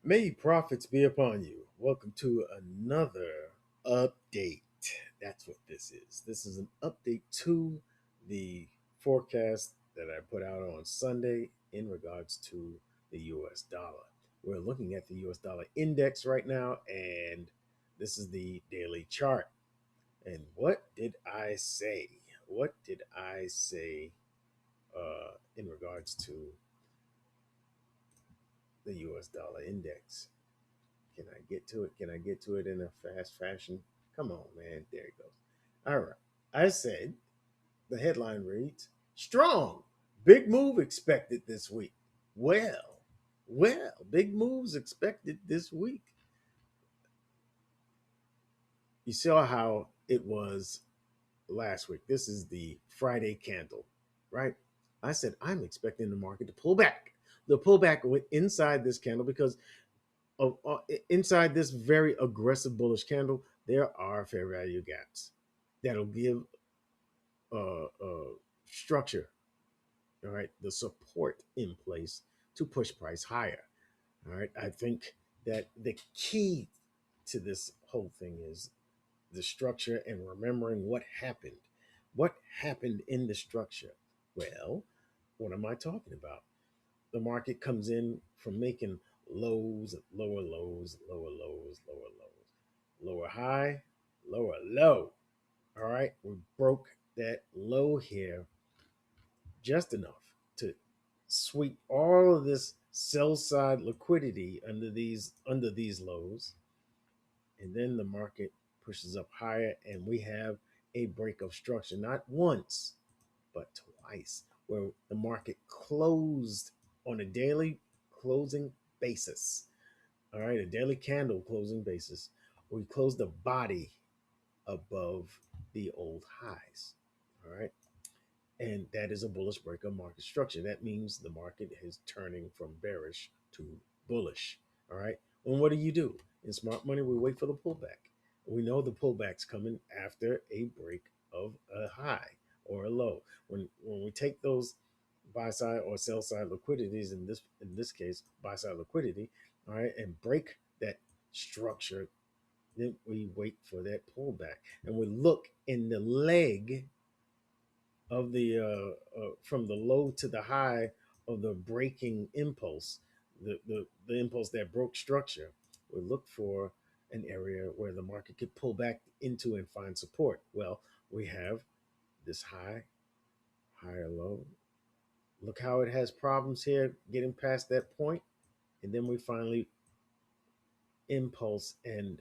May profits be upon you. Welcome to another update. That's what this is. This is an update to the forecast that I put out on Sunday in regards to the US dollar. We're looking at the US dollar index right now, and this is the daily chart. And what did I say? What did I say in regards to the US dollar index? Can I get to it? Can I get to it in a fast fashion? Come on, man. There it goes. All right. I said the headline reads strong. Big move expected this week. Well, big moves expected this week. You saw how it was last week. This is the Friday candle, right? I said I'm expecting the market to pull back. The pullback went inside this candle because of inside this very aggressive bullish candle, there are fair value gaps that'll give structure, all right, the support in place to push price higher. All right, I think that the key to this whole thing is the structure and remembering what happened. What happened in the structure? Well, what am I talking about? The market comes in from making lows, lower lows, lower lows, lower lows, lower high, lower low. All right, we broke that low here just enough to sweep all of this sell side liquidity under these lows, and then the market pushes up higher, and we have a break of structure, not once but twice, where the market closed on a daily closing basis. All right, a daily candle closing basis. We closed the body above the old highs. All right. And that is a bullish break of market structure. That means the market is turning from bearish to bullish. All right. And what do? In smart money, we wait for the pullback. We know the pullback's coming after a break of a high or a low. When we take those buy side or sell side liquidities, in this case, buy side liquidity, all right, and break that structure, then we wait for that pullback. And we look in the leg of the from the low to the high of the breaking impulse, the impulse that broke structure. We look for an area where the market could pull back into and find support. Well, we have this high, higher low. Look how it has problems here getting past that point, and then we finally impulse and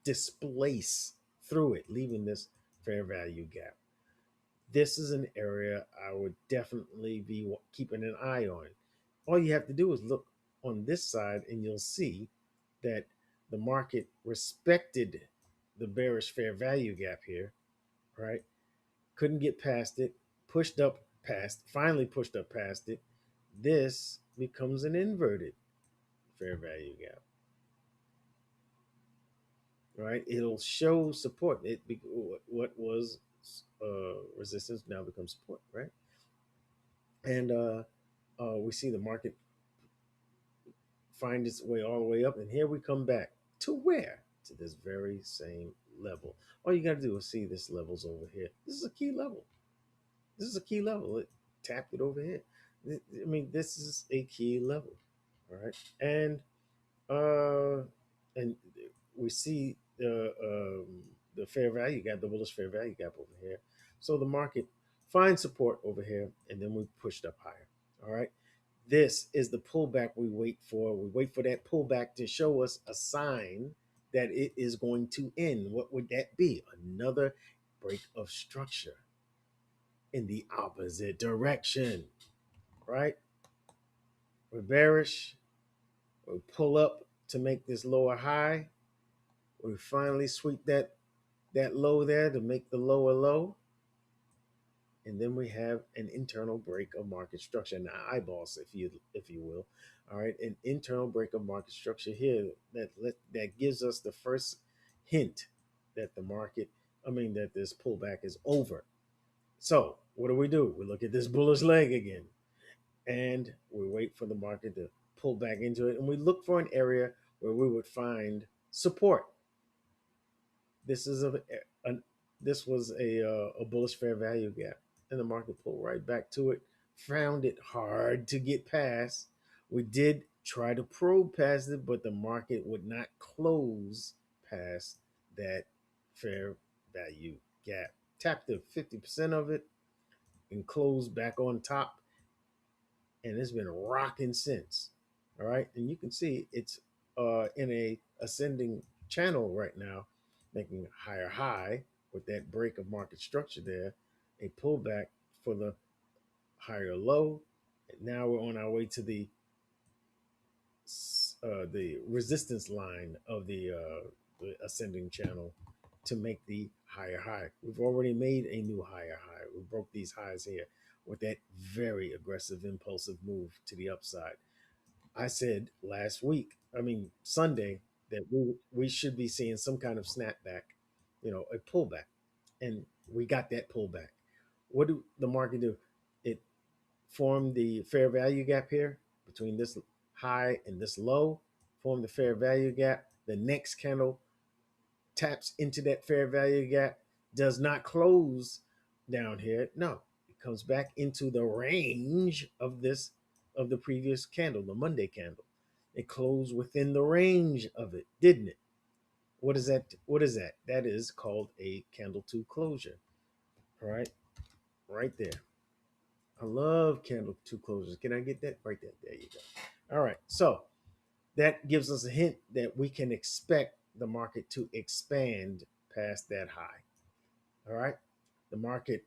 displace through it, leaving this fair value gap. This is an area I would definitely be keeping an eye on. All you have to do is look on this side, and you'll see that the market respected the bearish fair value gap here, right? Couldn't get past it, finally pushed up past it. This becomes an inverted fair value gap, right? It'll show support. What was resistance now becomes support, right? And we see the market find its way all the way up, and here we come back to where? To this very same level. All you got to do is see this level's over here. This is a key level. This is a key level. It tapped it over here. I mean, this is a key level. All right, uh, and we see the fair value gap, the bullish fair value gap over here. So the market finds support over here, and then we pushed up higher. All right. This is the pullback we wait for. We wait for that pullback to show us a sign that it is going to end. What would that be? Another break of structure in the opposite direction, right? We're bearish. We pull up to make this lower high. We finally sweep that low there to make the lower low. And then we have an internal break of market structure. Now, eyeballs, if you will, all right, an internal break of market structure here that gives us the first hint that that this pullback is over. So, what do? We look at this bullish leg again, and we wait for the market to pull back into it, and we look for an area where we would find support. This is a this was a bullish fair value gap, and the market pulled right back to it. Found it hard to get past. We did try to probe past it, but the market would not close past that fair value gap. Tapped to 50% of it and closed back on top, and it's been rocking since. All right, and you can see it's in a ascending channel right now, making a higher high with that break of market structure there, a pullback for the higher low. And now we're on our way to the resistance line of the ascending channel to make the higher high. We've already made a new higher high. We broke these highs here with that very aggressive impulsive move to the upside. I said last week, I mean Sunday, that we should be seeing some kind of snapback, a pullback, and we got that pullback. What do the market do? It formed the fair value gap here between this high and this low. Formed the fair value gap. The next candle taps into that fair value gap. Does not close down here. No, it comes back into the range of the previous candle, the Monday candle. It closed within the range of it, didn't it? What is that? What is that? That is called a candle two closure. All right, right there. I love candle two closures. Can I get that right there? There you go. All right. So that gives us a hint that we can expect the market to expand past that high. All right. The market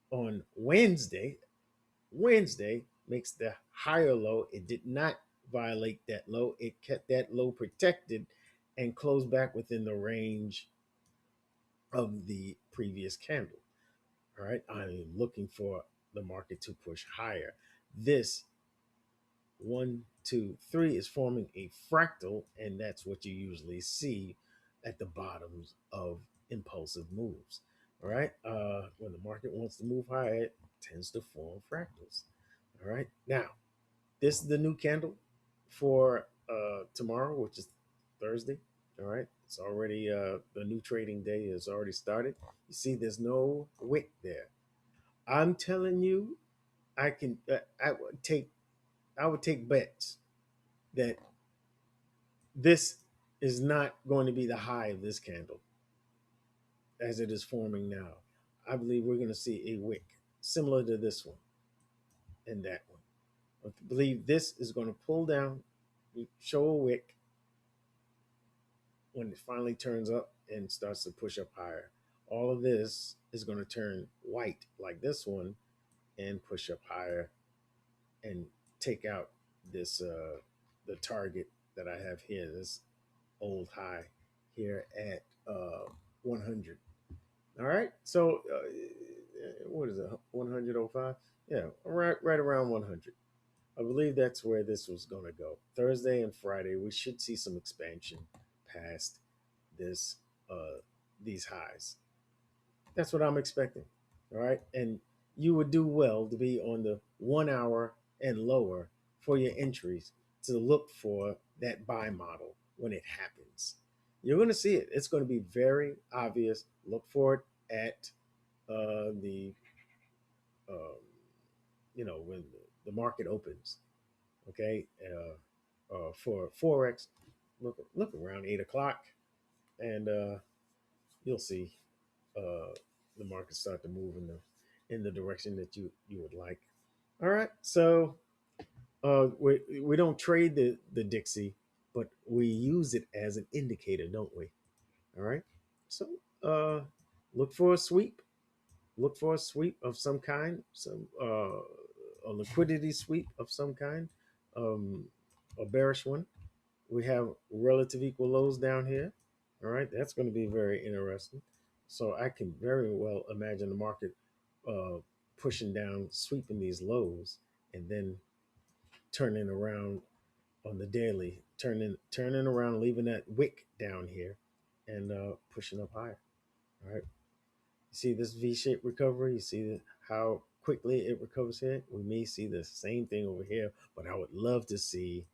on Wednesday makes the higher low. It did not violate that low. It kept that low protected and closed back within the range of the previous candle. All right. I'm looking for the market to push higher. This 1, 2, 3 is forming a fractal, and that's what you usually see at the bottoms of impulsive moves. All right. When the market wants to move higher, it tends to form fractals. All right. Now, this is the new candle for tomorrow, which is Thursday. All right. It's already the new trading day has already started. You see, there's no wick there. I'm telling you, I can. I would take bets that this is not going to be the high of this candle as it is forming now. I believe we're going to see a wick similar to this one and that one. I believe this is going to pull down, show a wick when it finally turns up and starts to push up higher. All of this is going to turn white like this one and push up higher and take out this the target that I have here, this old high here at 100. All right, so what is it? 100.05? Yeah, right around 100. I believe that's where this was going to go. Thursday and Friday, we should see some expansion past this these highs. That's what I'm expecting. All right, and you would do well to be on the 1 hour and lower for your entries to look for that buy model when it happens. You're going to see it. It's going to be very obvious. Look for it at the um, when the market opens. Okay, for Forex, look around 8 o'clock, and you'll see the market start to move in the direction that you would like. All right, so we don't trade the Dixie, but we use it as an indicator, don't we? All right, so uh, look for a sweep. Look for a sweep of some kind, some a liquidity sweep of some kind, um, a bearish one. We have relative equal lows down here. All right, that's going to be very interesting. So I can very well imagine the market uh, pushing down, sweeping these lows, and then turning around on the daily, turning around, leaving that wick down here, and pushing up higher. All right, you see this V-shaped recovery. You see how quickly it recovers here. We may see the same thing over here, but I would love to see.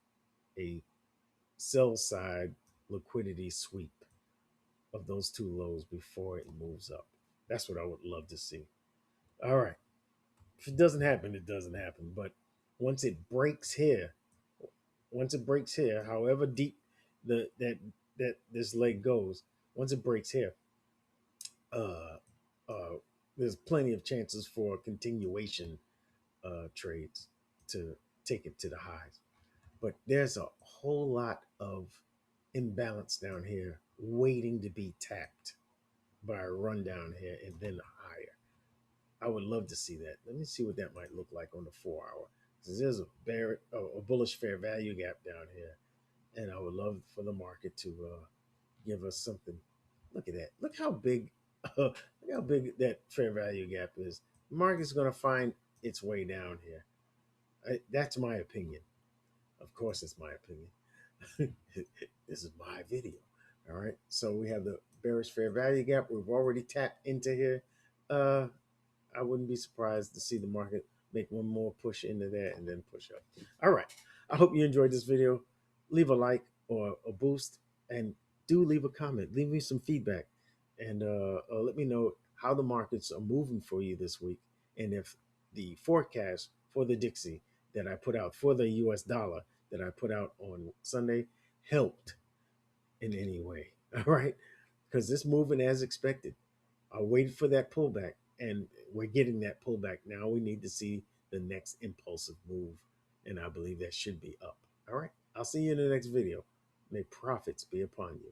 a sell side liquidity sweep of those two lows before it moves up. That's what I would love to see. All right. If it doesn't happen, it doesn't happen. But once it breaks here, once it breaks here, however deep that this leg goes, once it breaks here, uh, uh, there's plenty of chances for continuation trades to take it to the highs. But there's a whole lot of imbalance down here waiting to be tapped by a run down here and then higher. I would love to see that. Let me see what that might look like on the 4 hour. Because there's a bullish fair value gap down here, and I would love for the market to give us something. Look at that. Look how big. Look how big that fair value gap is. The market's going to find its way down here. That's my opinion. Of course, it's my opinion. This is my video. All right. So we have the bearish fair value gap. We've already tapped into here. Uh, I wouldn't be surprised to see the market make one more push into that and then push up. All right. I hope you enjoyed this video. Leave a like or a boost, and do leave a comment. Leave me some feedback, and let me know how the markets are moving for you this week, and if the forecast for the Dixie that I put out for the US dollar that I put out on Sunday helped in any way. All right. Because this moving as expected. I waited for that pullback, and we're getting that pullback. Now we need to see the next impulsive move, and I believe that should be up. All right. I'll see you in the next video. May profits be upon you.